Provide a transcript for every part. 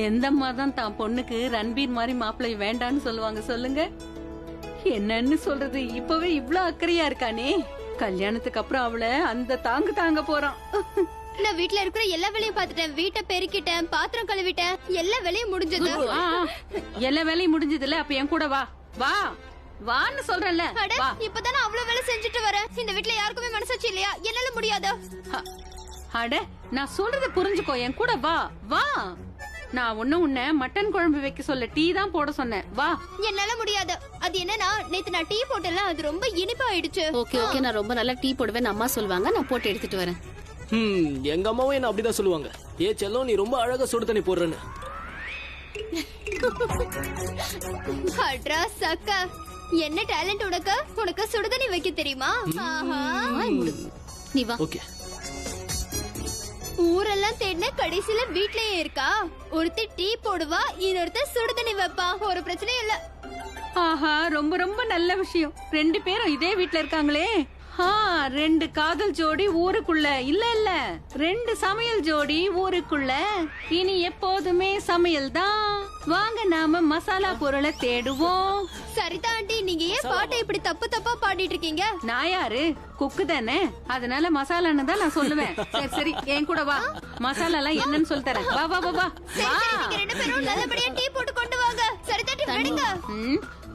எந்த அம்மா தான் தான் பொண்ணுக்கு ரன்பீர் மாதிரி மாப்பிள்ளை வேண்டான்னு சொல்லுவாங்க சொல்லுங்க? என்னன்னு சொல்றது, இப்பவே இவ்ளோ அக்கறையா இருக்கானே. கல்யாணத்துக்கு அப்புறம் அவளை அந்த தாங்க போறான். நான் வீட்ல இருக்கிற எல்லா வேலையும் பாத்துட்டேன். வீட்டை பெருக்கிட்டேன், பாத்திரம் கழுவிட்டேன், எல்லா வேலையும் முடிஞ்சது. எல்லா வேலையும் முடிஞ்சதுல, அப்ப என் கூட வா வா வான்னு சொல்றேன்ல. இப்பதானே அவ்வளவு வேலை செஞ்சுட்டு வரேன். இந்த வீட்ல யாருக்குமே மனசாட்சி இல்லையா? என்னால முடியாதா? அட, நான் சொல்றத புரிஞ்சுக்கோ, என் கூட வா வா. நான் உன்ன மட்டன் குழம்பு வைக்க சொல்ல டீ தான் போட சொன்னேன். வா. என்னால முடியாது. அது என்னன்னா, நேத்து நான் டீ போட்டல, அது ரொம்ப இனிப்பா ஆயிடுச்சு. ஓகே ஓகே, நான் ரொம்ப நல்லா டீ போடுவேன் அம்மா சொல்லுவாங்க, நான் போட்டு எடுத்துட்டு வரேன். எங்க அம்மாவும் என்ன அப்படிதான் சொல்லுவாங்க. ஏ செல்லம், நீ ரொம்ப அழகா சுடு தண்ணி போடுறேன்னு. அட்ரா சக்கா, என்ன டேலண்ட் உனக்கு? உனக்கு சுடுதண்ணி வைக்க தெரியுமா? நீ வா. ஓகே. ஊரெல்லாம் தேடின கடைசியில வீட்லயே இருக்கா. ஒருத்தி டீ போடுவா, இன்னொருத்த சுடுதண்ணி வைப்பா. ஒரு பிரச்சனையும் இல்ல. ஆஹா, ரொம்ப ரொம்ப நல்ல விஷயம். 2 பேரும் இதே வீட்ல இருக்காங்களே. 2 காதல் ஜோடி ஊருக்குள்ள. இல்ல 2 சமையல் ஜோடி ஊருக்குள்ள. இனி எப்போதுமே சமையல் தான். வாங்க நாம மசாலா பொருளை தேடுவோம். சரிதா ஆண்டி, நீங்க ஏன் பாட்டை இப்படி தப்பு தப்பா பாடிட்டு இருக்கீங்க? நான் யாரு? குக்கு தானே, அதனால மசாலான்னு தான் நான் சொல்லுவேன். சரி சரி, என் கூட வா. மசாலா எல்லாம் என்னன்னு சொல்லி தரேன். வா வா வா வா. நீங்க 2 பேரும் நல்லபடியா டீ போட்டு கொண்டு வாங்க. சரிதாட்டி, விடுங்க.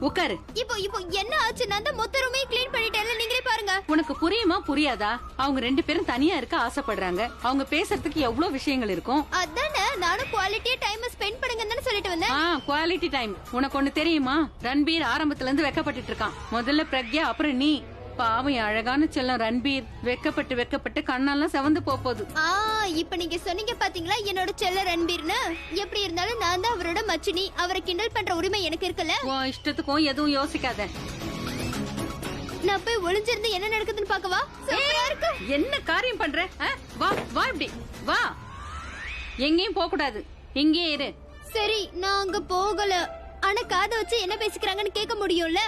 உட்காரு. இப்போ என்ன ஆச்சு? நான் தான் மொத்த ரூமையும் க்ளீன் பண்ணிட்டேன். நீங்களே பாருங்க. உனக்கு புரியுமா புரியாதா? அவங்க 2 பேரும் தனியா இருக்க ஆசைப்படுறாங்க. அவங்க பேசுறதுக்கு எவ்வளவு விஷயங்கள் இருக்கும். அதானே நானும் குவாலிட்டியா டைம் ஸ்பெண்ட் பண்ணுங்கன்னு சொல்லிட்டு வந்தேன். Quality time. உனக்கு ஒண்ணு தெரியுமா? ரன்பீர் ஆரம்பத்துல இருந்து வெக்கப்பட்டு இருக்கான். முதல்ல பிரக்யா, அப்புறம் நீ. பாவம், அழகான செல்லம் ரன்பீர் வெக்கப்பட்டு கண்ணெல்லாம் செவந்து போகுது. இப்ப நீங்க சொன்னீங்க பாத்தீங்களா, என்னோட செல்ல ரன்பீர்னு. எப்படி இருந்தாலும் நான் தான் அவரோட மச்சினி. அவரை கிண்டல் பண்ற உரிமை எனக்கு இருக்குல்ல. இஷ்டத்துக்கும் எதுவும் யோசிக்காத. நான் போய் ஒளிஞ்சிருந்து என்ன நடக்குதுன்னு பாக்கவா? என்ன காரியம் பண்ற? வா வா, இப்படி வா. எங்கேயும் போக கூடாது, இங்கே இரு. சரி, நான் அங்க போகல. ஆனா காதை வச்சு என்ன பேசிக்கிறாங்கன்னு கேட்க முடியும்ல.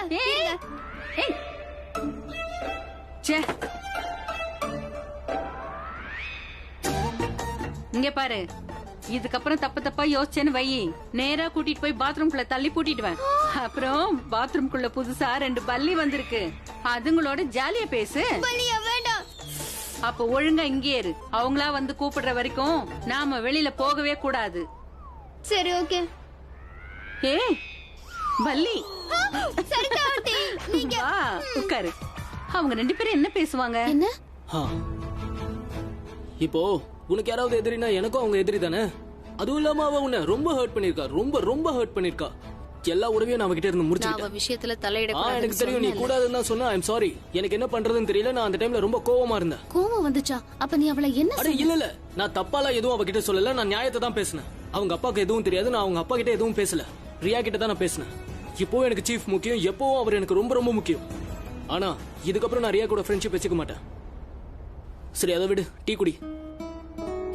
இங்க பாரு, இதுக்கப்புறம் தப்பா யோசிச்சேன்னு வை, நேரா கூட்டிட்டு போய் பாத்ரூம்குள்ள தள்ளி பூட்டிடுவேன். அப்புறம் பாத்ரூம்குள்ள புதுசா 2 பல்லி வந்திருக்கு. அதுங்களோட ஜாலியா பேசு. அப்ப ஒழுங்கா இங்கே இரு. அவங்களா வந்து கூப்பிடுற வரைக்கும் நாம வெளியில போகவே கூடாது. சரி, ஓகே. பல்லி, உட்காரு. அவங்க 2 பேரும் என்ன பேசுவாங்க? என்ன? இப்போ உனக்கு யாராவது எதிரினா எனக்கும் அவங்க எதிரி தானே. அதுவும் இல்லாம அவ உன்னை ரொம்ப ஹர்ட் பண்ணிருக்கா. ரொம்ப ஹர்ட் பண்ணிருக்கா. எல்லா உறவையும் நான் அவகிட்ட இருந்து முடிச்சிட்டேன். விஷயத்துல தலையிட எனக்கு தெரியும், நீ கூடாதுன்னு தான் சொன்னா. ஐ அம் சாரி. எனக்கு என்ன பண்றதுன்னு தெரியல. நான் அந்த டைம்ல ரொம்ப கோவமா இருந்தேன். கோவம் வந்துச்சா? அப்ப நீ அவளை என்ன? அட இல்ல, நான் தப்பாலாம் எதுவும் அவகிட்ட சொல்லல. நான் நியாயத்தை தான் பேசினேன். அவங்க அப்பாக்கு எதுவும் தெரியாது. நான் அவங்க அப்பா கிட்ட எதுவும் பேசல. ரியா கிட்ட தான் நான் பேசினேன். இப்போ எனக்கு சீஃப் முக்கியம். எப்பவும் அவர் எனக்கு ரொம்ப முக்கியம். ஆனா இதுக்கப்புறம் நான் ரியா கூட ஃப்ரெண்ட்ஷிப் வச்சுக்க மாட்டேன். சரி, அதை விடு. டீ குடி.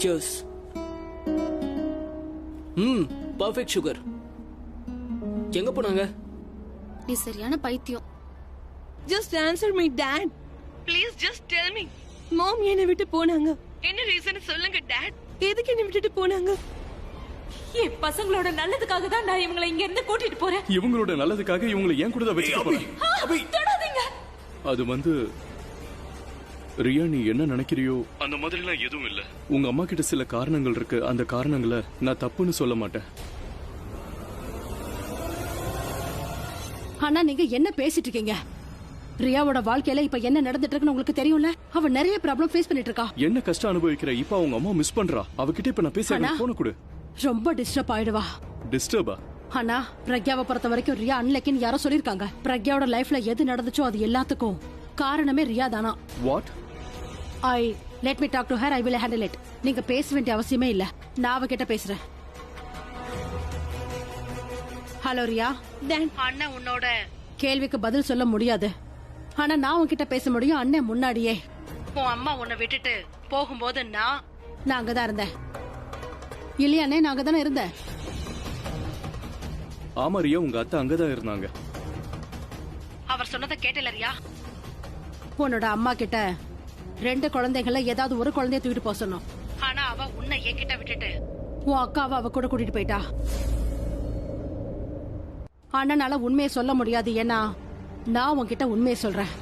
Cheers. Perfect sugar. எங்க போனாங்க? நீ சரியான பைத்தியம். Just answer me, Dad. Please just tell me. Mom என்னை விட்டு போனாங்க. என்ன ரீசன் சொல்லுங்க Dad. எதுக்கு என்னை விட்டுட்டு போனாங்க? என் பசங்களோட நல்லதுக்காக தான் நான் இவங்களை இங்க இருந்து கூட்டிட்டு போறேன். இவங்களோட நல்லதுக்காக இவங்களை ஏன் கூட தான் வச்சுட்டு போறேன். தொடாதீங்க. அது ரியா, நீ என்ன நினைக்கிறியோ அந்த மாதிரிலாம் எதுவும் இல்ல. உங்க அம்மா கிட்ட சில காரணங்கள் இருக்கு. அந்த காரணங்களை நான் தப்புன்னு சொல்ல மாட்டேன். ஆனா நீங்க என்ன பேசிட்டு இருக்கீங்க? ரியாவோட வாழ்க்கையில இப்ப என்ன நடந்துட்டு இருக்குன்னு உங்களுக்கு தெரியும்ல. அவ நிறைய ப்ராப்ளம் ஃபேஸ் பண்ணிட்டு இருக்கா. என்ன கஷ்டம் அனுபவிக்கிற. இப்ப அவங்க அம்மா மிஸ் பண்றா. அவகிட்ட இப்ப நான் பேச போன கொடு. ரொம்ப டிஸ்டர்ப் ஆயிடுவா. டிஸ்டர்பா? ஆனா பிரக்யாவை பொறுத்த வரைக்கும் ரியா அன்லக்கின்னு யாரோ சொல்லிருக்காங்க. பிரக்யாவோட லைஃப்ல எது நடந்துச்சோ அது எல்லாத்துக்கும் காரணமே ரியா தானா. What? let me talk to her. I will handle it. நீங்க பேச வேண்டிய அவசியமே இல்ல. நான் அவகிட்ட பேசுறேன். ஹலோ ரியா. அண்ணன் உன்னோட கேள்விக்கு பதில் சொல்ல முடியாது. ஆனா நான் உன்கிட்ட பேச முடியும். அண்ணன் முன்னாடியே உன் அம்மா உன்னை விட்டுட்டு போகும்போது நான் அங்கதான் இருந்தேன். இல்லையாண்ணே? நான் அங்கதானே இருந்தேன். ஆமா ரியா, உங்க அத்தை அங்கதான் இருந்தாங்க. அவர் சொன்னதை கேட்டல ரியா? உன்னோட அம்மா கிட்ட 2 குழந்தைகள ஏதாவது ஒரு குழந்தைய தூக்கிட்டு போக சொன்னோம். ஆனா அவ உன்னை என்கிட்ட விட்டுட்டு உன் அக்காவை அவ கூட கூட்டிட்டு போயிட்டா. அண்ணனால உண்மையை சொல்ல முடியாது, ஏன்னா நான் உன்கிட்ட உண்மையை சொல்றேன்.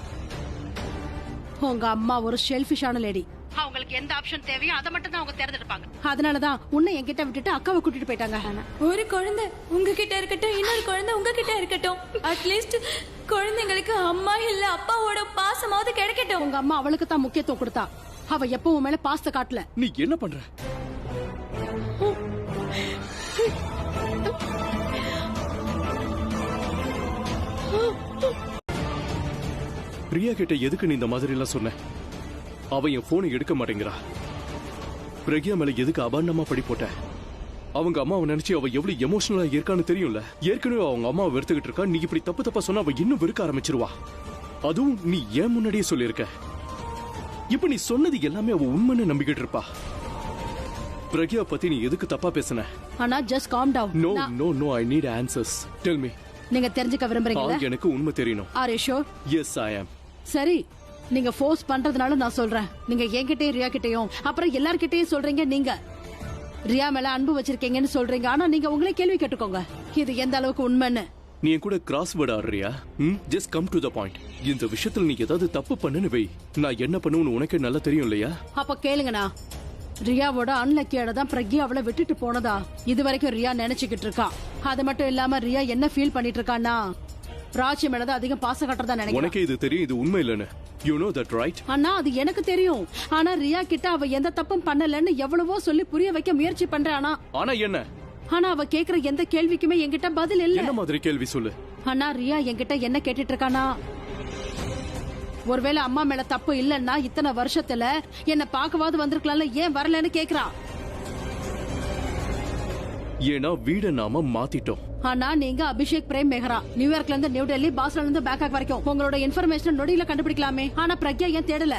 உங்க அம்மா ஒரு ஷெல்ஃபிஷான லேடி. அவங்களுக்கு எந்த ஆப்ஷன் தேவையோ அதை மட்டும் தான் அவங்க தேர்ந்தெடுப்பாங்க. அதனாலதான் உன்னை என்கிட்ட விட்டுட்டு அக்காவை கூட்டிட்டு போயிட்டாங்க. ஒரு குழந்தை உங்ககிட்ட இருக்கட்டும், இன்னொரு குழந்தை உங்ககிட்ட இருக்கட்டும். அட்லீஸ்ட் குழந்தைங்களுக்கு அம்மா இல்ல அப்பாவோட பாசமாவது கிடைக்கட்டும். உங்க அம்மா அவளுக்கு தான் முக்கியத்துவம் கொடுத்தா. அவ எப்பவும் மேல பாசத்தை காட்டல. நீ என்ன பண்ற? பிரியா கிட்ட எதுக்கு நீ இந்த மாதிரி எல்லாம் சொன்ன? அவ என் போனை எடுக்க மாட்டேங்கிறா. பிரக்யா மேல எதுக்கு அபாண்டமா படி போட்ட? அவங்க அம்மாவை நினைச்சு அவ எவ்வளவு எமோஷனலா இருக்கான்னு தெரியும்ல. ஏற்கனவே அவங்க அம்மாவை வெறுத்துக்கிட்டு இருக்கா. நீ இப்படி தப்பு தப்பா சொன்னா அவ இன்னும் வெறுக்க ஆரம்பிச்சிருவா. அதுவும் நீ ஏன் முன்னாடியே சொல்லியிருக்க. இப்ப நீ சொன்னது எல்லாமே அவ உண்மைன்னு நம்பிக்கிட்டு இருப்பா. பிரக்யா பத்தி நீ எதுக்கு தப்பா பேசுன? ஆனா just calm down. No no no, I need answers. Tell me. நீங்க தெரிஞ்சுக்க விரும்புறீங்களா? எனக்கு உண்மை தெரியணும். Are you sure? Yes, I am. சரி, நீங்க ஃபோர்ஸ் பண்றதுனால நான் சொல்றேன். நீங்க என்கிட்டயும் ரியா கிட்டயும் அப்புறம் எல்லார்கிட்டயும் சொல்றீங்க நீங்க ரியா மேல அன்பு வச்சிருக்கீங்கன்னு சொல்றீங்க. ஆனா நீங்க உங்களே கேள்வி கேட்டுக்கோங்க, இது எந்த அளவுக்கு உண்மைன்னு. நீ என் கூட கிராஸ் வேர்ட் ஆடுறியா? Just come to the point. இந்த விஷயத்துல நீ ஏதாவது தப்பு பண்ணுன்னு வை, நான் என்ன பண்ணுவேன்னு உனக்கே நல்லா தெரியும் இல்லையா? அப்ப கேளுங்கண்ணா, ரியாவோட அன்லக்கியோட தான் பிரக்யா அவளை விட்டுட்டு போனதா இது வரைக்கும் ரியா நினைச்சுக்கிட்டு இருக்கா. அது மட்டும் இல்லாம ரியா என்ன ஃபீல் பண்ணிட்டு இருக்கான்னா, ராஜி மேலதான் அதிகம் பாசம் கட்டுறதா நினைக்கிறேன். உனக்கே இது தெரியும், இது உண்மை இல்லன்னு. You know that right? அண்ணா, அது எனக்கு தெரியும். ஆனா ரியா கிட்ட அவ எந்த தப்பும் பண்ணலன்னு எவ்வளவோ சொல்லி புரிய வைக்க முயற்சி பண்றானா. ஆனா என்ன? ஆனா அவ கேக்குற எந்த கேள்விக்குமே என்கிட்ட பதில் இல்ல. என்ன மாதிரி கேள்வி சொல்லு? அண்ணா, ரியா என்கிட்ட என்ன கேட்டுட்டு இருக்கானா, ஒருவேளை அம்மா மேல தப்பு இல்லன்னா இத்தனை வருஷத்துல என்ன பாக்கவாது வந்திருக்கலாம்ல, ஏன் வரலன்னு கேக்குறா. ஏன்னா வீட நாம மாத்திட்டோம். ஆனா நீங்க அபிஷேக் பிரேம் மெஹ்ரா, நியூயார்க்ல இருந்து நியூ டெல்லி, பாஸ்ல இருந்து பேங்காக் வரைக்கும் உங்களோட இன்ஃபர்மேஷன் நொடியில கண்டுபிடிக்கலாமே. ஆனா பிரக்யா ஏன் தேடல?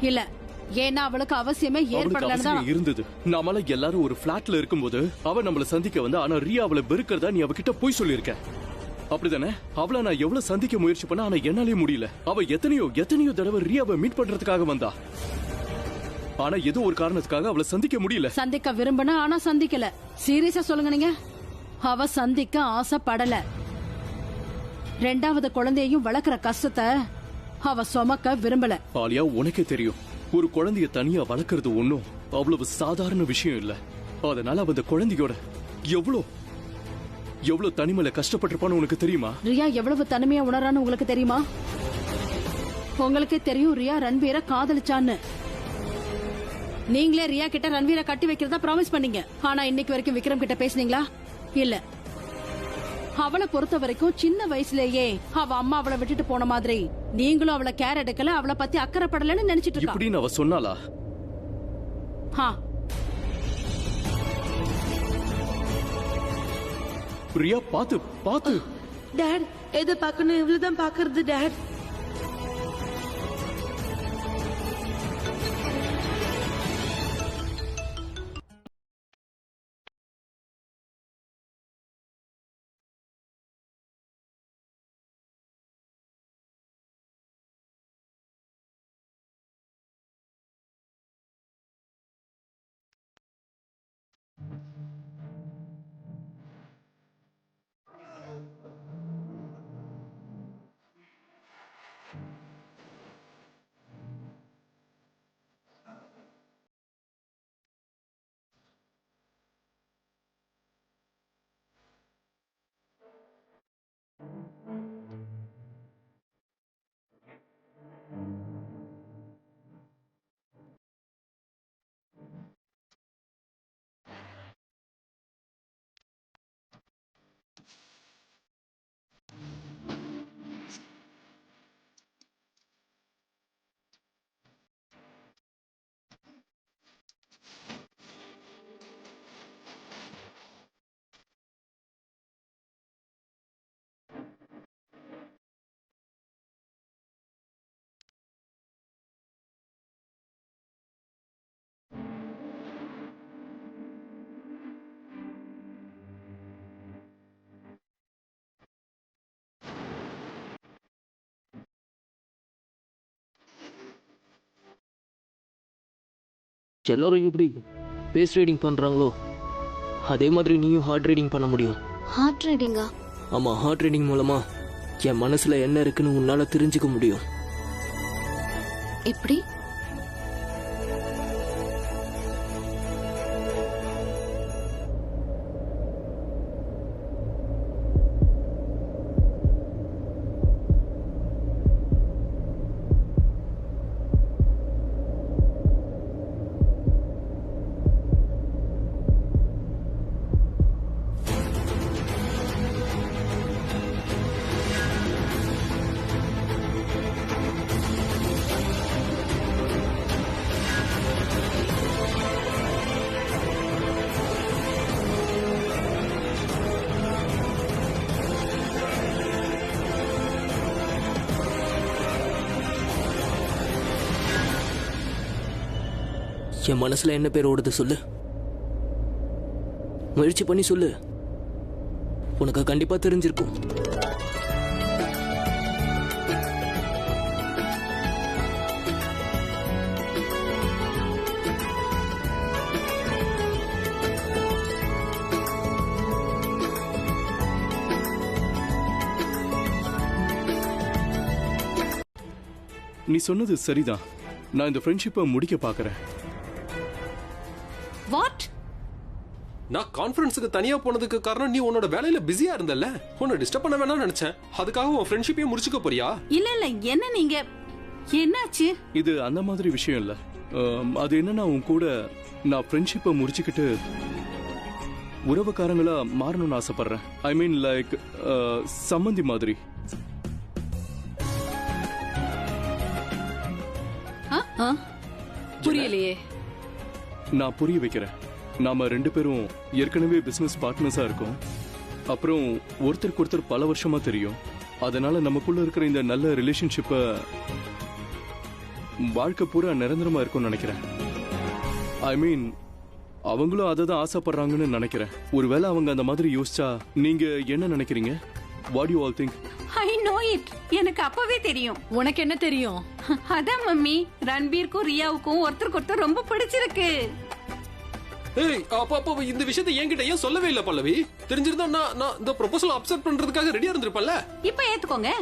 இல்ல, ஏன்னா அவளுக்கு அவசியமே ஏற்படலன்னு இருந்தது. நாமல எல்லாரும் ஒரு பிளாட்ல இருக்கும்போது அவ நம்மள சந்திக்க வந்து, ஆனா ரியா அவளை வெறுக்கிறதா நீ அவகிட்ட போய் சொல்லியிருக்க. அப்படிதானே? அவளை நான் எவ்வளவு சந்திக்க முயற்சி பண்ண, ஆனா என்னாலே முடியல. அவ எத்தனையோ தடவை ரியாவை மீட் பண்றதுக்காக வந்தா. ஆனா ஏதோ ஒரு காரணத்துக்காக அவளை சந்திக்க முடியல. சந்திக்க விரும்பினா ஆனா சந்திக்கல. சீரியஸா சொல்லுங்க நீங்க? அவ சந்திக்க ஆசைப்படல. ரெண்டாவது குழந்தையையும் வளர்க்கிற கஷ்டத்தை அவ சுமக்க விரும்பல. ஆலியா, உனக்கே தெரியும், ஒரு குழந்தைய தனியா வளர்க்கறது ஒண்ணும் அவ்வளவு சாதாரண விஷயம் இல்ல. அதனால அவ அந்த குழந்தையோட எவ்வளவு தனிமையில கஷ்டப்பட்டிருப்பான்னு உனக்கு தெரியுமா? ரியா எவ்வளவு தனிமையா உணரான்னு உங்களுக்கு தெரியுமா? உங்களுக்கே தெரியும் ரியா ரன்வீரை காதலிச்சான்னு. நீங்களே ரியா கிட்ட ரன்வீரை கட்டி வைக்கிறதா ப்ராமிஸ் பண்ணீங்க. ஆனா இன்னைக்கு வரைக்கும் விக்ரம் கிட்ட பேசுனீங்களா? இல்ல. அவளை பொறுத்த வரைக்கும் சின்ன வயசுலயே அவ அம்மா அவளை விட்டுட்டு போன மாதிரி நீங்களும் அவளை கேர் எடுக்கல, அவளை பத்தி அக்கறைப்படலன்னு நினைச்சிட்டு இருக்கா. இப்படின்னு அவ சொன்னாலா? பிரியா, பாத்து டாட், எதை பார்க்கணும் இவ்வளவுதான் பாக்குறது டாட். எல்லாரும் இப்படி பேஸ் ரீடிங் பண்றாங்களோ? அதே மாதிரி நீயும் ஹார்ட் ரீடிங் பண்ண முடியும். ஹார்ட் ரைடிங்கா? ஆமா, ஹார்ட் ரீடிங் மூலமா என் மனசுல என்ன இருக்குன்னு உன்னால தெரிஞ்சுக்க முடியும். எப்படி? என் மனசுல என்ன பேர் ஓடுது சொல்லு. முயற்சி பண்ணி சொல்லு, உனக்கு கண்டிப்பா தெரிஞ்சிருக்கும். நீ சொன்னது சரிதான். நான் இந்த ஃப்ரெண்ட்ஷிப்பை முடிக்க பாக்குறேன். வாட்? நான் கான்ஃபரன்ஸுக்கு தனியா போனதுக்கு காரணம் நீ உன்னோட வேலையில பிஸியா இருந்தல்ல. உன்னை டிஸ்டர்ப் பண்ண வேணாம்னு நினைச்சேன். அதுக்காக உன் ஃப்ரெண்ட்ஷிப்பையும் முடிச்சுக்க போறியா? இல்ல இல்ல, என்ன நீங்க, என்னாச்சு? இது அந்த மாதிரி விஷயம் இல்ல. அது என்னன்னா, உன் கூட நான் ஃப்ரெண்ட்ஷிப்பை முடிச்சுக்கிட்டு உறவுக்காரங்களா மாறணும்னு ஆசைப்படுறேன். ஐ மீன் லைக் சம்மந்தி மாதிரி. புரியலையே. நான் புரிய வைக்கிறேன். நாம 2 பேரும் ஏற்கனவே பிசினஸ் பார்ட்னர்ஸா இருக்கோம். அப்புறம் ஒருத்தருக்கு ஒருத்தர் பல வருஷமா தெரியும். அதனால நமக்குள்ள இருக்கிற இந்த நல்ல ரிலேஷன்ஷிப்பை வாழ்க்கை பூரா நிரந்தரமா இருக்கும்னு நினைக்கிறேன். ஐ மீன், அவங்களும் அதை தான் ஆசைப்படுறாங்கன்னு நினைக்கிறேன். ஒருவேளை அவங்க அந்த மாதிரி யோசிச்சா நீங்க என்ன நினைக்கிறீங்க? What you all think? I know it. எனக்கு அப்பவே தெரியும். உனக்கு என்ன தெரியும்? அதான் மம்மி, ரன்பீருக்கும் ரியாவுக்கும் ஒருத்தருக்கு ஒருத்தர் ரொம்ப பிடிச்சிருக்கு. ஏய், அப்பா இந்த விஷயத்தை என்கிட்ட ஏன் சொல்லவே இல்ல பல்லவி? தெரிஞ்சிருந்தா நான் இந்த ப்ரொபோசல் அக்செப்ட் பண்றதுக்காக ரெடியா இருந்திருப்பல்ல. இப்ப ஏத்துக்கோங்க.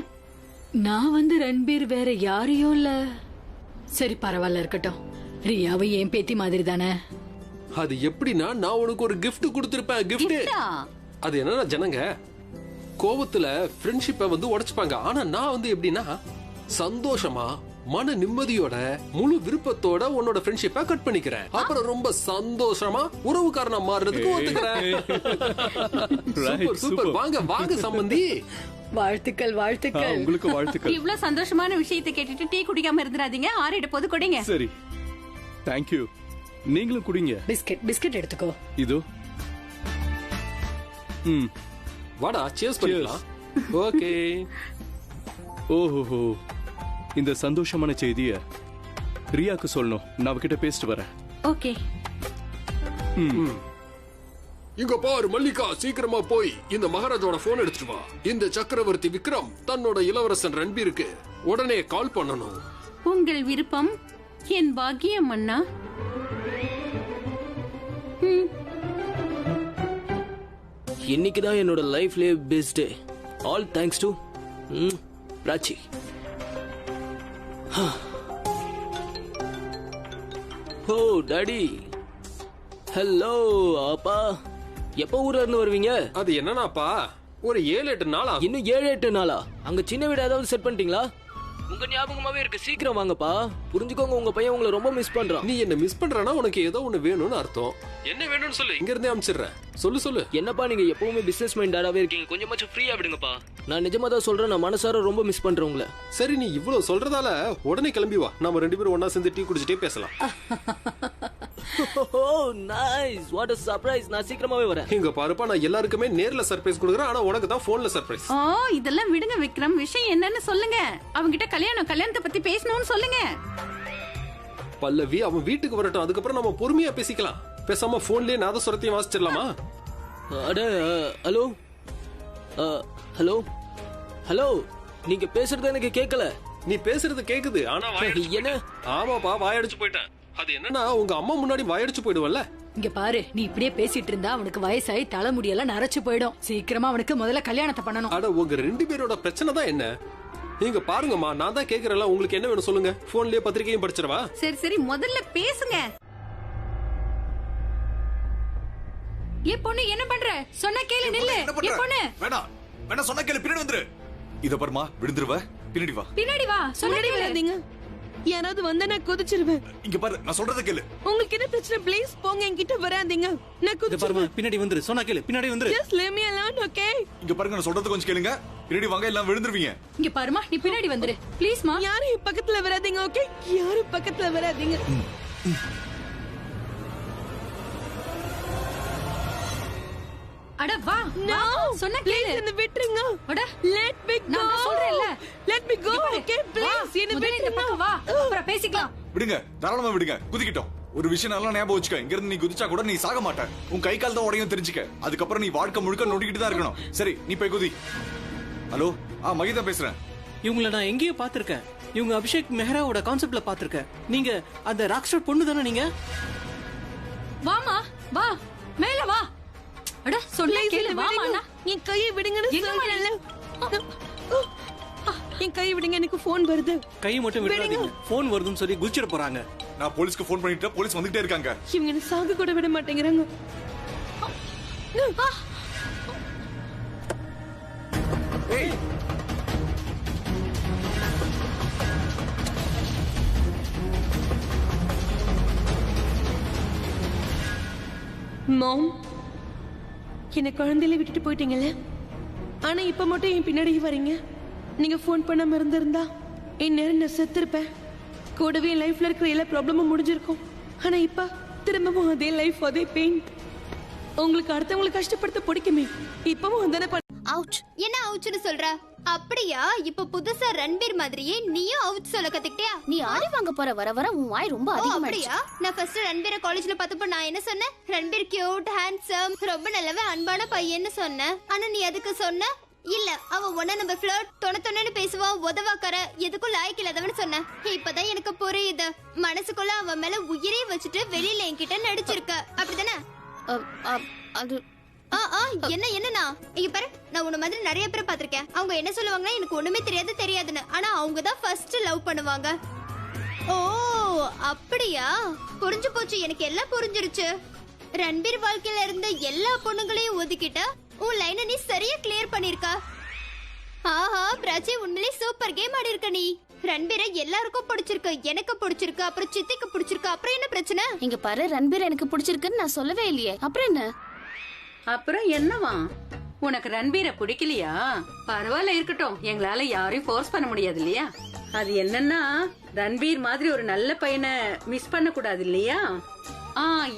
நான் ரன்பீர் வேற யாரையும் இல்ல. சரி, பரவாயில்ல, இருக்கட்டும். ரியாவை என் பேத்தி மாதிரி தானே. அது எப்படின்னா, நான் உனக்கு ஒரு gift கொடுத்திருப்பேன். gift. அது என்னன்னா, ஜனங்க கோவத்துல ஃப்ரெண்ட்ஷிப்பை உடைச்சுப்பாங்க. ஆனா நான் எப்படின்னா, சந்தோஷமா மன நிம்மதியோட முழு விருப்பத்தோட உன்னோட ஃப்ரெண்ட்ஷிப்பை கட் பண்ணிக்கிறேன். அப்புறம் ரொம்ப சந்தோஷமா உறவுக்காரனா மாறுறதுக்கு ஒத்துக்கிறேன். Super super. வாங்க சம்பந்தி. வாழ்த்துக்கள் வாழ்த்துக்கள். உங்களுக்கு வாழ்த்துக்கள். இவ்ளோ சந்தோஷமான விஷயத்தை கேட்டுட்டு டீ குடிக்காம இருந்துராதீங்க. ஆறிட போது குடிங்க. சரி, தேங்க்யூ. நீங்களும் குடிங்க. பிஸ்கட் எடுத்துக்கோ. இதோ. வாடா, cheers பண்ணிக்கலாம். ஓகே. ஓஹோ, இந்த சந்தோஷமான செய்திய ரியாக்கு சொல்லணும். நான் அவகிட்ட பேசிட்டு வரேன். ஓகே. இங்க பாரு மல்லிகா, சீக்கிரமா போய் இந்த மகாராஜோட போன் எடுத்துட்டு வா. இந்த சக்கரவர்த்தி விக்ரம் தன்னோட இளவரசன் ரன்பீருக்கு உடனே கால் பண்ணணும். உங்கள் விருப்பம், என் பாக்கியம் அண்ணா. இன்னைக்குதான் என்னோட லைஃப்லயே best day. All thanks to Rachi. Oh daddy. Hello அப்பா. எப்ப ஊர்ல இருந்து வருவீங்க? அது என்னன்னாப்பா, ஒரு 7-8 நாளா. இன்னும் 7-8 நாளா? அங்க சின்ன வீடு ஏதாவது செட் பண்ணிட்டீங்களா? உங்க ஞாபகமாவே இருக்கு. சீக்கிரம் வாங்கப்பா. புரிஞ்சுக்கோங்க, உங்க பையன் உங்களை ரொம்ப மிஸ் பண்றான். நீ என்ன மிஸ் பண்றனா உனக்கு ஏதோ ஒண்ணு வேணும்னு அர்த்தம். என்ன வேணும்னு சொல்லு, இங்க இருந்தே அனுப்பிச்சிடுறேன். சொல்லு. என்னப்பா நீங்க எப்பவுமே பிசினஸ் மைண்டாவே இருக்கீங்க. கொஞ்சமாச்சும் ஃப்ரீயா விடுங்கப்பா. நான் நிஜமா தான் சொல்றேன், நான் மனசார ரொம்ப மிஸ் பண்றேன் உங்களை. சரி, நீ இவ்வளவு சொல்றதால உடனே கிளம்பி வா. நாம 2 பேரும் ஒண்ணா சேர்ந்து டீ குடிச்சிட்டே பேசலாம். Nice, what a surprise. நான் சீக்கிரமாவே வரேன். இங்க பாருப்பா, நான் எல்லாருக்குமே நேர்ல சர்ப்ரைஸ் கொடுக்குறேன். ஆனா உனக்கு தான் போன்ல சர்ப்ரைஸ். ஓ, இதெல்லாம் விடுங்க விக்ரம். விஷயம் என்னன்னு சொல்லுங்க. அவங்கிட்ட கல்யாணத்தை பத்தி பேசணும்னு சொல்லுங்க. பல்லவி, அவன் வீட்டுக்கு வரட்டும். அதுக்கப்புறம் நம்ம பொறுமையா பேசிக்கலாம். பேசாம போன்லயே நாதஸ்வரத்தையும் வாசிச்சிடலாமா? அட ஹலோ ஹலோ ஹலோ. நீங்க பேசுறது எனக்கு கேட்கல. நீ பேசுறது கேக்குது, ஆனா என்ன? ஆமாப்பா, வாயடிச்சு போயிட்டேன். அது என்னன்னா, உங்க அம்மா முன்னாடி வாயடிச்சு போயிடுவல்ல. இங்க பாரு, நீ இப்படியே பேசிட்டு இருந்தா அவனுக்கு வயசாயி தலைமுடியெல்லாம் நரைச்சு போயிடும். சீக்கிரமா அவனுக்கு முதல்ல கல்யாணத்தை பண்ணணும். அட உங்க 2 பேரோட பிரச்சனை தான் என்ன? நீங்க பாருங்கம்மா, நான் தான் கேக்குறேன்ல, உங்களுக்கு என்ன வேணும் சொல்லுங்க. போன்லயே பத்திரிக்கையும் படிச்சிரவா? சரி சரி, முதல்ல பேசுங்க. ஏ பொண்ணு, என்ன பண்ற? சொன்னா கேளு, நில்லு. ஏ பொண்ணு, வேணாம் வேணாம், சொன்னா கேளு, பின்னாடி வந்துரு. இத பாருமா, விழுந்துருவ, பின்னாடி வா. பின்னாடி வா. சொன்னா முன்னாடி கேளு. வராதீங்க. யாராவது வந்தா நான் குதிச்சிருவேன். இங்க பாரு, நான் சொல்றத கேளு. உங்களுக்கு என்ன பிரச்சனை? ப்ளீஸ் போங்க, என்கிட்ட வராதீங்க. நான் குதிச்சிருவேன். பின்னாடி வந்துரு, சொன்னா கேளு, பின்னாடி வந்துரு. Just leave me alone, okay? இங்க பாருங்க, நான் சொல்றத கொஞ்சம் கேளுங்க. பின்னாடி வாங்க, எல்லாம் விழுந்துருவீங்க. இங்க பாருமா, நீ பின்னாடி வந்துரு ப்ளீஸ்மா. யாரும் என் பக்கத்துல வராதீங்க, ஓகே? யாரும் பக்கத்துல வராதீங்க. அட வா. No, சொன்னா please கேளு. என்ன விட்டுருங்க. அட, Let me go. நான் சொல்றேன்ல. Let me go, okay? Please என்ன முதல்ல இந்த விட்டுருங்க. பக்கம் வா, அப்புறம் பேசிக்கலாம். விடுங்க, தாராளமா விடுங்க, குதிக்கிட்டோம். ஒரு விஷயம் நல்லா ஞாபகம் வச்சுக்க, இங்க இருந்து நீ குதிச்சா கூட நீ சாக மாட்ட. உன் கை கால் தான் உடையும் தெரிஞ்சுக்க. அதுக்கப்புறம் நீ வாழ்க்கை முழுக்க நொடிக்கிட்டு தான் இருக்கணும். சரி, நீ போய் குதி. ஹலோ, மகிதா பேசுறேன். இவங்கள நான் எங்கேயோ பாத்திருக்கேன். இவங்க அபிஷேக் மெஹ்ராவோட கான்செப்ட்ல பாத்திருக்கேன். நீங்க அந்த ராக் ஸ்டார் பொண்ணு தானே நீங்க? வாமா, வா, மேல வா. அட, சொன்னா Please கேளு, என்ன வாமா. விடுங்க. என் கையை விடுங்கன்னு என்னம்மா சொல்றேன்ல. என் கையை விடுங்க, எனக்கு போன் வருது. கை மட்டும் விடாதீங்க. போன் வருதுன்னு சொல்லி குதிச்சிட போறாங்க. நான் போலீஸ்க்கு போன் பண்ணிட்டேன், போலீஸ் வந்துட்டே இருக்காங்க. இவங்க என்ன சாக கூட விட மாட்டேங்கிறாங்க. ஏய், மாம், என்ன குழந்தையில விட்டுட்டு போயிட்டீங்கல்ல, ஆனா இப்ப மட்டும் என் பின்னாடி வரீங்க. நீங்க போன் பண்ணாம இருந்திருந்தா இந்நேரம் நான் செத்துருப்பேன். கூடவே என் லைஃப்ல இருக்கிற எல்லா ப்ராப்ளமும் முடிஞ்சிருக்கும். ஆனா இப்ப திரும்பவும் அதே லைஃப், அதே பெயின். உங்களுக்கு அடுத்தவங்களுக்கு கஷ்டப்படுத்த பிடிக்குமே, இப்பவும் அதானே. அவுச். என்ன அவுச்னு சொல்ற? அப்படியா? இப்ப புதுசா ரன்பீர் மாதிரியே நீயும் அவுச் சொல்ல கத்துக்கிட்டியா? நீ ஆடி வாங்க போற வர வர உன் வாய் ரொம்ப அதிகமாயிடுச்சு. அப்படியா? நான் ஃபர்ஸ்ட் ரன்பீரை காலேஜ்ல பார்த்தப்ப நான் என்ன சொன்னேன்? ரன்பீர் கியூட், ஹேண்ட்ஸம், ரொம்ப நல்லவன், அன்பான பையன்னு சொன்னேன். ஆனா நீ அதுக்கு சொன்ன இல்ல, அவன் ஒன்ன நம்ம ஃபிளர்ட் தொணன்னு பேசுவான், உதவாக்கற, எதுக்கும் லாய்க்கு இல்லாதவன்னு சொன்னேன். இப்பதான் எனக்கு புரியுது. மனசுக்குள்ள அவன் மேல உயிரே வச்சுட்டு வெளியில என்கிட்ட நடிச்சிருக்க, அப்படிதானே? அது என்ன என்னன்னா, இங்க பாரு, நான் உன்ன மாதிரி நிறைய பேரை பாத்திருக்கேன். அவங்க என்ன சொல்லுவாங்கன்னா, எனக்கு ஒண்ணுமே தெரியாதுன்னு. ஆனா அவங்க தான் ஃபர்ஸ்ட் லவ் பண்ணுவாங்க. ஓ அப்படியா? புரிஞ்சு போச்சு, எனக்கு எல்லாம் புரிஞ்சிருச்சு. ரன்பீர் வாழ்க்கையில இருந்த எல்லா பொண்ணுங்களையும் ஒதுக்கிட்ட உன் லைனை நீ சரியா கிளியர் பண்ணிருக்க. ஆஹா பிராச்சி, உண்மையிலே சூப்பர் கேம் ஆடி இருக்க நீ. ரன்பீரை எல்லாருக்கும் பிடிச்சிருக்கு, எனக்கு பிடிச்சிருக்கு, அப்புறம் சித்திக்கு பிடிச்சிருக்கு. அப்புறம் என்ன பிரச்சனை? இங்க பாரு, ரன்பீர் எனக்கு பிடிச்சிருக்குன்னு நான் சொல்லவே இல்லையே. அப்புறம் என்ன? அப்புறம் என்னவா? உனக்கு ரன்பீரை பிடிக்கலையா? பரவாயில்ல, இருக்கட்டும். எங்களால யாரையும் ஃபோர்ஸ் பண்ண முடியாது இல்லையா? அது என்னன்னா, ரன்பீர் மாதிரி ஒரு நல்ல பையனை மிஸ் பண்ண கூடாது இல்லையா?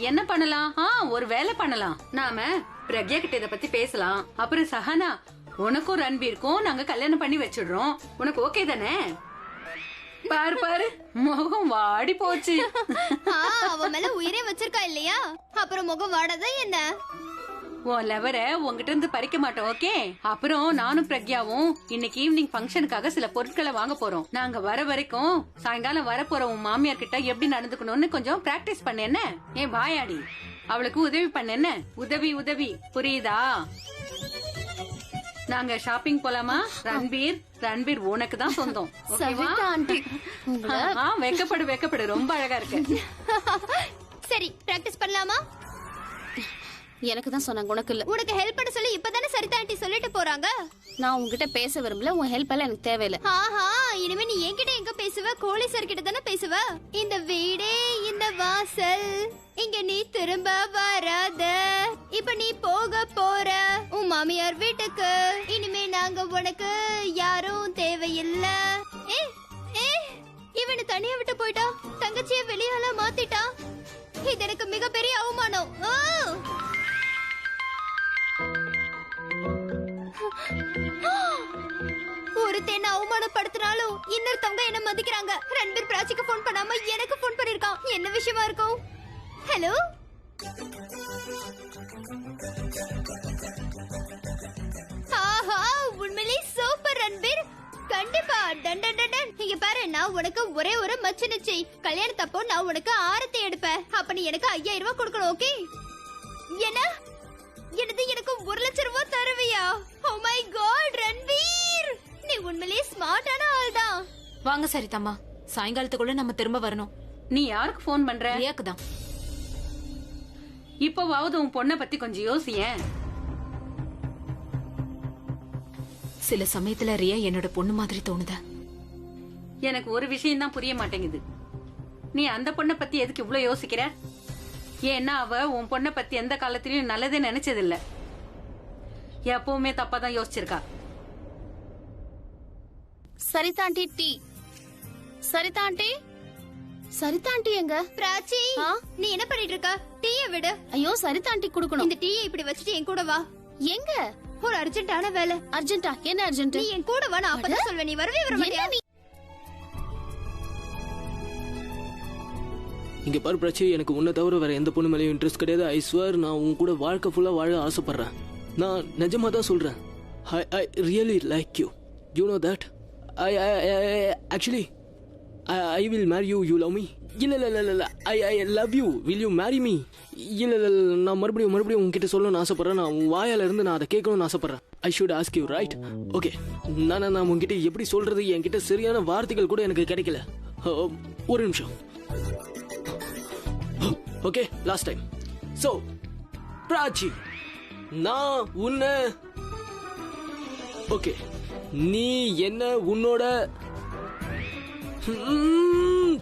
என்ன பண்ணலாம்? ஒரு வேலை பண்ணலாம். நாம பிரக்யா கிட்ட இத பத்தி பேசலாம். அப்புறம் சஹானா, உனக்கும் ரன்பீருக்கும் நாங்க கல்யாணம் பண்ணி வச்சிடுறோம். உனக்கு ஓகே தானே? பாரு பாரு, முகம் வாடி போச்சு. அவன் மேல உயிரே வச்சிருக்கா இல்லையா? அப்புறம் முகம் வாடாத என்ன? உன் லவரை உங்ககிட்ட இருந்து பறிக்க மாட்டோம், ஓகே? அப்புறம் நானும் பிரக்யாவும் இன்னைக்கு ஈவினிங் ஃபங்க்ஷனுக்காக சில பொருட்களை வாங்க போறோம். நாங்க வர வரைக்கும் சாயங்காலம் வர போற உன் மாமியார் கிட்ட எப்படி நடந்துக்கணும்னு கொஞ்சம் பிராக்டிஸ் பண்ண என்ன? ஏன் வாயாடி, அவளுக்கு உதவி பண்ண என்ன? உதவி உதவி, புரியுதா? நாங்க ஷாப்பிங் போலாமா? ரன்பீர் உனக்கு தான் சொந்தம். வெக்கப்படு, ரொம்ப அழகா இருக்கு. சரி, பிராக்டிஸ் பண்ணலாமா? எனக்கு தான் சொன்னாங்க, உனக்கு இல்ல. உனக்கு ஹெல்ப் பண்ண சொல்லி இப்பதானே சரிதா ஆண்டி சொல்லிட்டு போறாங்க. நான் உன்கிட்ட பேச விரும்பல, உன் ஹெல்ப் எல்லாம் எனக்கு தேவையில்ல. இனிமே நீ என்கிட்ட எங்க பேசுவ? கோழி சார் கிட்ட தானே பேசுவ. இந்த வீடே இந்த வாசல், இங்க நீ திரும்ப வராத. இப்ப நீ போக போற உன் மாமியார் வீட்டுக்கு. இனிமே நாங்க உனக்கு யாரும் தேவையில்ல. இவனை தனியா விட்டு போயிட்டா, தங்கச்சிய வெளியால மாத்திட்டா. இது எனக்கு மிகப்பெரிய அவமானம். ஒருத்தன் அவமானப்படுத்தினாலும் இன்னொருத்தவங்க என்ன மதிக்கிறாங்க. ரன்பீர் பிராச்சிக்கு போன் பண்ணாம எனக்கு போன் பண்ணிருக்கான். என்ன விஷயமா இருக்கும்? ஹலோ, உண்மையிலே சூப்பர் ரன்பீர். கண்டிப்பா. Done done done done. இங்க பாரு, நான் உனக்கு ஒரே ஒரு மச்சினுச்சி. கல்யாணத்தப்போ நான் உனக்கு ஆரத்தி எடுப்பேன். அப்ப நீ எனக்கு 5000 ரூபாய் கொடுக்கணும். ஓகே? என்ன? எனக்கு 1 லட்சம் ரூபாய் தருவியா? ஓ மை காட் ரன்வீர், நீ உண்மையிலேயே ஸ்மார்ட்டான ஆள் தான். வாங்க சரிதாம்மா, சாயங்காலத்துக்குள்ள நம்ம திரும்ப வரணும். நீ யாருக்கு போன் பண்ற? ரியாக்கு தான். இப்பவாவது உன் பொண்ணை பத்தி கொஞ்சம் யோசியேன். சில சமயத்துல ரியா என்னோட பொண்ணு மாதிரி தோணுதா? எனக்கு ஒரு விஷயம் தான் புரிய மாட்டேங்குது. நீ அந்த பொண்ணை பத்தி எதுக்கு இவ்வளவு யோசிக்கிற? ஏன்னா அவ உன் பொண்ணை பத்தி எந்த காலத்திலயும் நல்லதே நினைச்சதில்ல. எப்பவுமே தப்பா தான் யோசிச்சிருக்கா. சரிதாண்டி டீ. சரிதாண்டி, சரிதாண்டி எங்க? பிராச்சி, நீ என்ன பண்ணிட்டு இருக்க? டீயை விடு. ஐயோ சரிதாண்டி குடுக்கணும். இந்த டீயை இப்படி வச்சுட்டு என் கூட வா. எங்க? ஒரு அர்ஜென்ட்டான வேலை. அர்ஜென்ட்டா? என்ன அர்ஜென்ட்? நீ என் கூட வா, நான் அப்பதான் சொல்வேன். நீ வரவே வர மாட்டியா? இங்க பாரு பிரச்சி, எனக்கு உன்னை தவிர வேற எந்த பொண்ணு மேலேயும் இன்ட்ரெஸ்ட் கிடையாது. ஐ ஸ்வேர், நான் உன் கூட வாழ்க்கை ஃபுல்லா வாழ ஆசைப்படுறேன். நான் நிஜமா தான் சொல்றேன். I really like you. You know that. Actually I will marry you. You love me? இல்ல I love you. Will you marry me? இல்ல நான் மறுபடியும் உன்கிட்ட சொல்லணும்னு ஆசைப்படுறேன். நான் உன் வாயால இருந்து நான் அதை கேட்கணும்னு ஆசைப்படுறேன். I should ask you, right? Okay. நான் உன்கிட்ட எப்படி சொல்றது? என்கிட்ட சரியான வார்த்தைகள் கூட எனக்கு கிடைக்கல. ஒரு நிமிஷம். Okay, last time. So Prachi, நான் உன்னை, ஓகே, நீ என்ன உன்னோட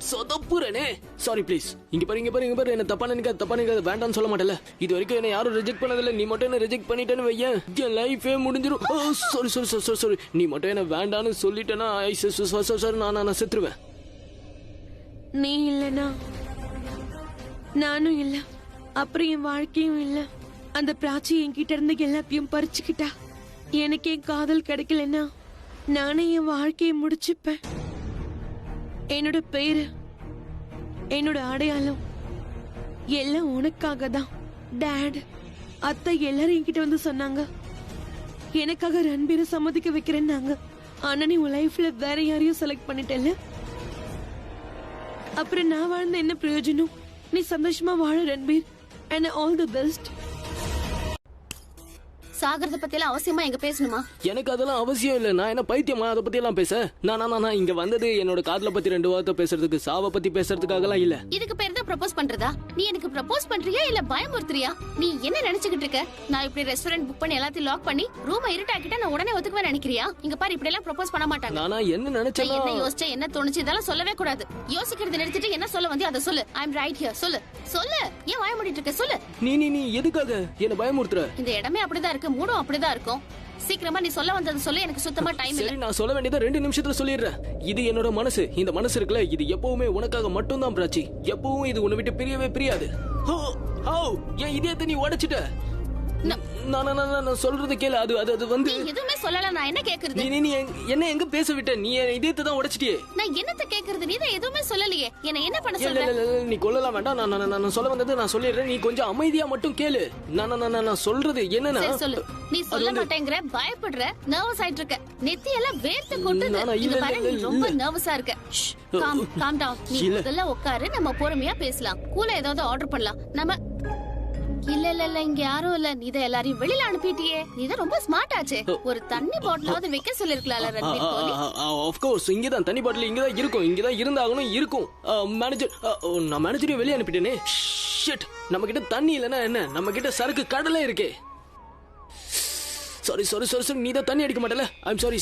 சொதப்புறனே. Sorry please. இங்க பாரு என்ன தப்பா நினைக்காத. வேண்டாம்னு சொல்ல மாட்டேல. இது வரைக்கும் என்ன யாரும் ரிஜெக்ட் பண்ணதில்ல. நீ மட்டும் என்ன ரிஜெக்ட் பண்ணிட்டேன்னு வையேன், என் லைஃபே முடிஞ்சிரும். சாரி. நீ மட்டும் என்ன வேண்டான்னு சொல்லிட்டேன்னா நான் செத்துருவேன். நீ இல்லனா நானும் இல்ல, அப்புறம் என் வாழ்க்கையும் இல்ல. அந்த பிராச்சி என்கிட்ட இருந்து எல்லாத்தையும் பறிச்சுக்கிட்டா. எனக்கு என் காதல் கிடைக்கலன்னா நானே என் வாழ்க்கையை முடிச்சுப்பேன். என்னோட பேரு, என்னோட அடையாளம் எல்லாம் உனக்காக தான். டாட், அத்தை எல்லாரும் என்கிட்ட வந்து சொன்னாங்க, எனக்காக ரன்பீரை சம்மதிக்க வைக்கிறேன்னாங்க. ஆனா நீ உன் லைஃப்ல வேற யாரையும் செலக்ட் பண்ணிட்டல. அப்புறம் நான் வாழ்ந்த என்ன பிரயோஜனம்? நீ சந்தோஷமா வாழ Ranbir, and all the best. சாகரத பத்தி எல்லாம் அவசியமா எங்க பேசணுமா? எனக்கு அதெல்லாம் அவசியம் இல்ல. நான் என்ன பைத்தியமா அதை பத்தி எல்லாம் பேச? நான் இங்க வந்தது என்னோட காதல பத்தி 2 வார்த்தை பேசுறதுக்கு, சாவ பத்தி பேசுறதுக்காக எல்லாம் இல்ல. இதுக்கு பேர் தான் ப்ரப்போஸ் பண்றதா? நீ எனக்கு ப்ரப்போஸ் பண்றியா இல்ல பயமுறுத்துறியா? நீ என்ன நினைச்சுக்கிட்டு இருக்க? நான் இப்படி ரெஸ்டாரண்ட் புக் பண்ணி எல்லாத்தையும் லாக் பண்ணி ரூமை இருட்டாக்கிட்டா நான் உடனே ஒத்துக்குவேன் நினைக்கிறியா? இங்க பாரு, இப்படி எல்லாம் ப்ரப்போஸ் பண்ண மாட்டாங்க. நானா என்ன நினைச்சேன், என்ன யோசிச்ச, என்ன தோணுச்சு, இதெல்லாம் சொல்லவே கூடாது. யோசிக்கிறது நிறுத்திட்டு என்ன சொல்ல வந்து அதை சொல்லு. ஐ அம் ரைட் ஹியர். சொல்லு. ஏன் வாய மூடிட்டு இருக்க? சொல்லு. நீ எதுக்காக என்ன பயமுறுத்துற? இந்த இடமே அப்படிதான் இருக்கு, மூடும் அப்படிதான் இருக்கும். சீக்கிரமா நீ சொல்ல வந்தது சொல்லு. எனக்கு சுத்தமா டைம் இல்ல. சரி, நான் சொல்ல வேண்டியதை 2 நிமிஷத்துல சொல்லிடுறேன். இது என்னோட மனசு. இந்த மனசு இருக்குல்ல, இது எப்பவுமே உனக்காக மட்டும் தான் பிராச்சி. எப்பவும் இது உன்னை விட்டு பிரியவே பிரியாது. என் இதயத்தை நீ உடைச்சிட்ட. நான் சொல்றது கேளு. அது வந்து நீ எதுவுமே சொல்லல. நான் என்ன கேக்குறது? நீ என்ன எங்க பேச விட்ட? நீ இதயத்தை தான் உடைச்சிட்டியே. நான் என்னத்த கேக்குறது? நீ தான் எதுவுமே சொல்லலையே. என்ன பண்ண சொல்ற? நீ கொல்லலாம் வேண்டாம். நான் சொல்ல வந்தது நான் சொல்லிடுறேன். நீ கொஞ்சம் அமைதியா மட்டும் கேளு. நான் சொல்றது என்னன்னா, சொல்லு. நீ சொல்ல மாட்டேங்கற, பயப்படுற, நர்வஸ் ஆயிட்டு இருக்க. நெத்தி எல்லாம் வேர்த்து கொட்டுது. இங்க பாரு, நீ ரொம்ப நர்வஸா இருக்க. Calm down. நீ முதல்ல உட்காரு, நம்ம பொறுமையா பேசலாம். கூலா ஏதாவது ஆர்டர் பண்ணலாம். நம்ம இல்ல இங்க யாரும் இல்ல. நீ தான் எல்லாரையும் வெளியில அனுப்பிட்டியே. நீ தான் ரொம்ப ஸ்மார்ட் ஆச்சே. ஒரு தண்ணி பாட்டிலாவது வைக்க சொல்லிருக்கலாம்ல ரன்பீர் கோலி. ஆஃப் கோர்ஸ், இங்க தான் தண்ணி பாட்டில் இங்க தான் இருக்கும். இங்க தான் இருந்தாகணும் இருக்கும். மேனேஜர், நான் மேனேஜரையும் வெளியே அனுப்பிட்டேனே. ஷிட், நம்ம கிட்ட தண்ணி இல்லனா என்ன? நம்ம கிட்ட சரக்கு கடலே இருக்கே. சாரி. நீ தான் தண்ணி அடிக்க மாட்டல. I'm sorry.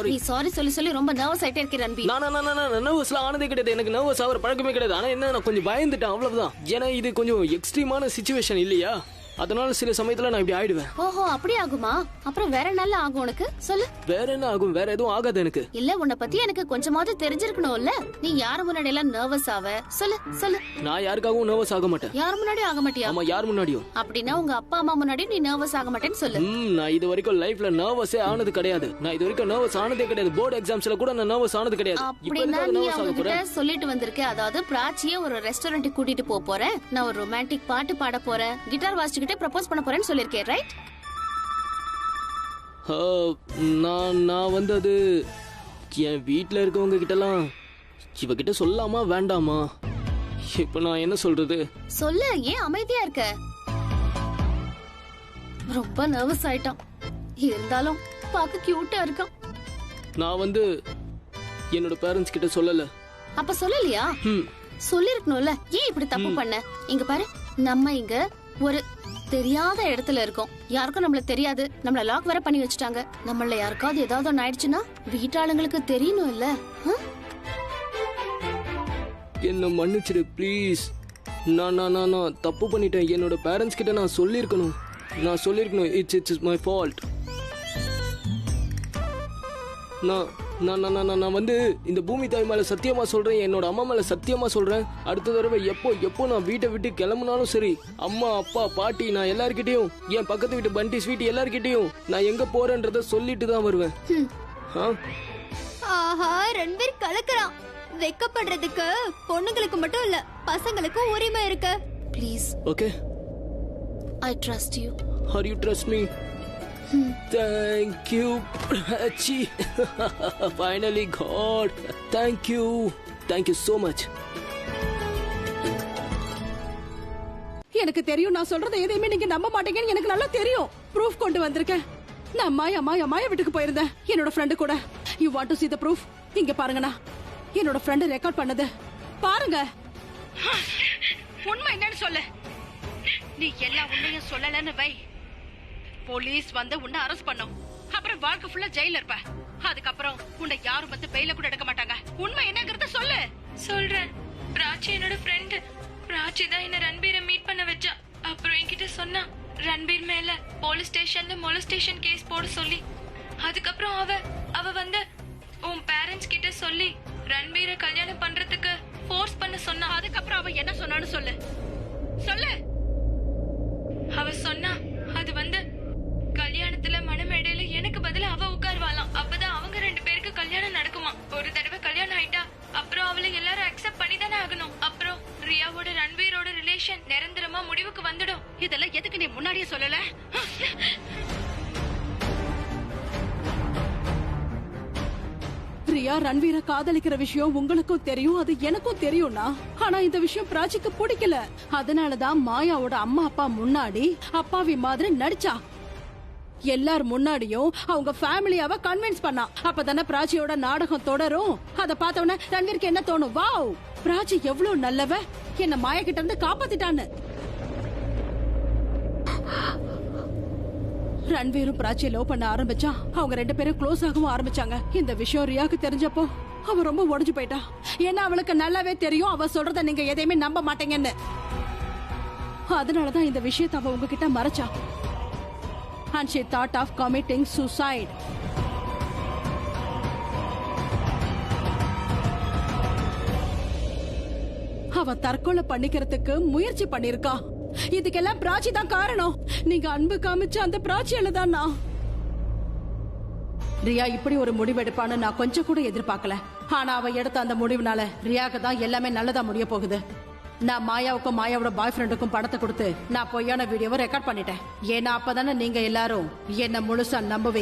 நீ சாரி சொல்லி ரொம்ப நர்வஸ் ஆயிட்டே இருக்க ரன்பீர். நான் நர்வஸ்லாம் ஆனதே கிடையாது. எனக்கு நர்வஸ் ஆகிற பழக்கமே கிடையாது. ஆனா என்ன, நான் கொஞ்சம் பயந்துட்டேன், அவ்வளவுதான். ஏன்னா இது கொஞ்சம் எக்ஸ்ட்ரீமான சிச்சுவேஷன் இல்லையா? அதனால சில சமயத்துல நான் இப்படி ஆயிடுவேன். ஓஹோ, அப்படி ஆகுமா? அப்புறம் வேற நல்லா ஆகும் உனக்கு? சொல்லு. வேற என்ன ஆகும்? வேற எதுவும் ஆகாது எனக்கு. இல்ல, உன்னை பத்தி எனக்கு கொஞ்சமாவது தெரிஞ்சிருக்கணும்ல. நீ யார் முன்னாடி எல்லாம் நர்வஸ் ஆவ? சொல்லு. நான் யாருக்காகவும் நர்வஸ் ஆக மாட்டேன். யார் முன்னாடி ஆக மாட்டியா? ஆமா, யார் முன்னாடியும். அப்படின்னா உங்க அப்பா அம்மா முன்னாடி நீ நர்வஸ் ஆக மாட்டேன்னு சொல்லு. நான் இது வரைக்கும் லைஃப்ல நர்வஸே ஆனது கிடையாது. நான் இது வரைக்கும் நர்வஸ் ஆனதே கிடையாது. போர்டு எக்ஸாம்ஸ்ல கூட நான் நர்வஸ் ஆனது கிடையாது. அப்படின்னா நீ அவங்க கிட்ட சொல்லிட்டு வந்திருக்க. அதாவது பிராச்சியை ஒரு ரெஸ்டாரண்ட்டுக்கு கூட்டிட்டு போறேன், நான் ஒரு ரொமான்டிக் பாட்டு பாட போறேன், கிட்டார் வாசிச்சுக்கிட்டே ப்ரப்போஸ் பண்ண போறேன்னு சொல்லிருக்கேன், ரைட்? நான் வந்து அது என் வீட்ல இருக்கவங்க கிட்டலாம் இவகிட்ட சொல்லாமா வேண்டாமா? இப்ப நான் என்ன சொல்றது? சொல்ல, ஏன் அமைதியா இருக்க? ரொம்ப நர்வஸ் ஆயிட்டான். இருந்தாலும் பார்க்க கியூட்டா இருக்கான். நான் என்னோட பேரண்ட்ஸ் கிட்ட சொல்லல. அப்ப சொல்லலையா? சொல்லிருக்கணும்ல. ஏன் இப்படி தப்பு பண்ண? இங்க பாரு, நம்ம இங்க ஒரு தெரியாத இடத்துல இருக்கோம். யாருக்கும் நம்மள தெரியாது. நம்மள லாக் வர பண்ணி வச்சுட்டாங்க. நம்மள யாருக்காவது ஏதாவது ஒண்ணு ஆயிடுச்சுன்னா வீட்டாளுங்களுக்கு தெரியணும் இல்ல? என்ன மன்னிச்சிடு ப்ளீஸ். நான் தப்பு பண்ணிட்டேன். என்னோட பேரண்ட்ஸ் கிட்ட நான் சொல்லிருக்கணும். It's my fault. நான் இந்த பூமி தாய் மேல சத்தியமா சொல்றேன், என்னோட அம்மா மேல சத்தியமா சொல்றேன். அடுத்த தடவை எப்போ நான் வீட்டை விட்டு கிளம்புனாலும் சரி, அம்மா அப்பா பாட்டி நான் எல்லார்கிட்டயும், என் பக்கத்து வீட்டு பண்டி ஸ்வீட் எல்லார்கிட்டயும் நான் எங்க போறேன்றத சொல்லிட்டு தான் வருவேன். ஆஹா, ரன்வீர் கலக்குறான். வெக்கப்படுறதுக்கு பொண்ணுங்களுக்கு மட்டும் இல்ல, பசங்களுக்கும் உரிமை இருக்கு. Please. Okay. I trust you. Are you trust me? Thank you, Prachi. Finally, God. Thank you. Thank you so much. எனக்கு தெரியும், நான் சொல்றது எதையுமே நீங்க நம்ப மாட்டீங்கன்னு எனக்கு நல்லா தெரியும். ப்ரூஃப் கொண்டு வந்திருக்கேன். நான் மாயா வீட்டுக்கு போயிருந்தேன் என்னோட ஃப்ரெண்டு கூட. You want to see the proof? இங்க பாருங்கண்ணா, என்னோட ஃப்ரெண்ட் ரெக்கார்ட் பண்ணது பாருங்க. உண்மை என்னன்னு சொல்லு. நீ எல்லா உண்மையும் சொல்லலன்னு வை, போலீஸ் உன்னை அரெஸ்ட் பண்ணும். அப்புறம் வாழ்க்கை ஃபுல்லா ஜெயில இருப்ப. அதுக்கப்புறம் உன்னை யாரும் பெயில கூட எடுக்க மாட்டாங்க. உண்மை என்னங்கறத சொல்லு. சொல்றேன். பிராச்சி என்னோட ஃப்ரெண்ட். பிராச்சி தான் என்ன ரன்பீரை மீட் பண்ண வச்சா. அப்புறம் என்கிட்ட சொன்னா ரன்பீர் மேல போலீஸ் ஸ்டேஷன்ல மொலஸ்டேஷன் கேஸ் போட சொல்லி. அதுக்கப்புறம் அவ உன் பேரண்ட்ஸ் கிட்ட சொல்லி ரன்பீரை கல்யாணம் பண்றதுக்கு ஃபோர்ஸ் பண்ண சொன்னா. அதுக்கப்புறம் அவ என்ன சொன்னான்னு சொல்லு. சொல்லு. அவ சொன்னா அது கல்யாணத்துல மணமேடையில எனக்கு பதிலா அவ உட்கார்வாளாம். அப்பதான் அவங்க 2 பேருக்கு கல்யாணம் நடக்குமா. ஒரு தடவை கல்யாணம் ஆயிட்டா அப்புறம் அவளை எல்லாரும் அக்செப்ட் பண்ணி தானே ஆகணும். அப்புறம் ரியாவோட ரன்வீரோட ரிலேஷன் நிரந்தரமா முடிவுக்கு வந்துடும். இதெல்லாம் எதுக்கு நீ முன்னாடியே சொல்லல? ரியா ரன்வீரை காதலிக்கிற விஷயம் உங்களுக்கும் தெரியும், அது எனக்கும் தெரியும்னா. ஆனா இந்த விஷயம் பிராச்சிக்கு பிடிக்கல. அதனாலதான் மாயாவோட அம்மா அப்பா முன்னாடி அப்பாவி மாதிரி நடிச்சா. எல்லார் முன்னாடியும் அவங்க ஃபேமிலியாவ கன்வின்ஸ் பண்ணா. அப்பதானே பிராச்சியோட நாடகம் தொடரும். அத பார்த்தவன ரன்வீருக்கு என்ன தோணும்? வாவ், பிராச்சி எவ்வளவு நல்லவ, என்ன மாயா கிட்ட இருந்து காப்பாத்திட்டான்னு. ரன்வீரும் பிராச்சியை லவ் பண்ண ஆரம்பிச்சா. அவங்க 2 பேரும் க்ளோஸ் ஆகவும் ஆரம்பிச்சாங்க. இந்த விஷயம் ரியாக்கு தெரிஞ்சப்போ அவ ரொம்ப உடைஞ்சு போயிட்டா. ஏன்னா அவளுக்கு நல்லாவே தெரியும் அவ சொல்றத நீங்க எதையுமே நம்ப மாட்டீங்கன்னு. அதனாலதான் இந்த விஷயத்தை அவ உங்ககிட்ட மறைச்சா. And she thought of committing suicide. அவ தற்கொலை பண்ணிக்கிறதுக்கு முயற்சி பண்ணிருக்கா. இதுக்கெல்லாம் பிராச்சி தான் காரணம். நீங்க அன்பு காமிச்ச அந்த பிராச்சியால தான். ரியா இப்படி ஒரு முடிவெடுப்பான்னு நான் கொஞ்சம் கூட எதிர்பார்க்கல. ஆனா அவ எடுத்த அந்த முடிவுனால ரியாக்கு தான் எல்லாமே நல்லதா முடிய போகுது. நான் மாயாவுக்கும் மாயாவோட பாய் ஃப்ரெண்டுக்கும் பணத்தை கொடுத்து நான் பொய்யான வீடியோவை ரெக்கார்ட் பண்ணிட்டேன். ஏன்னா அப்பதானே நீங்க எல்லாரும் என்ன முழுசா நம்புவீங்க.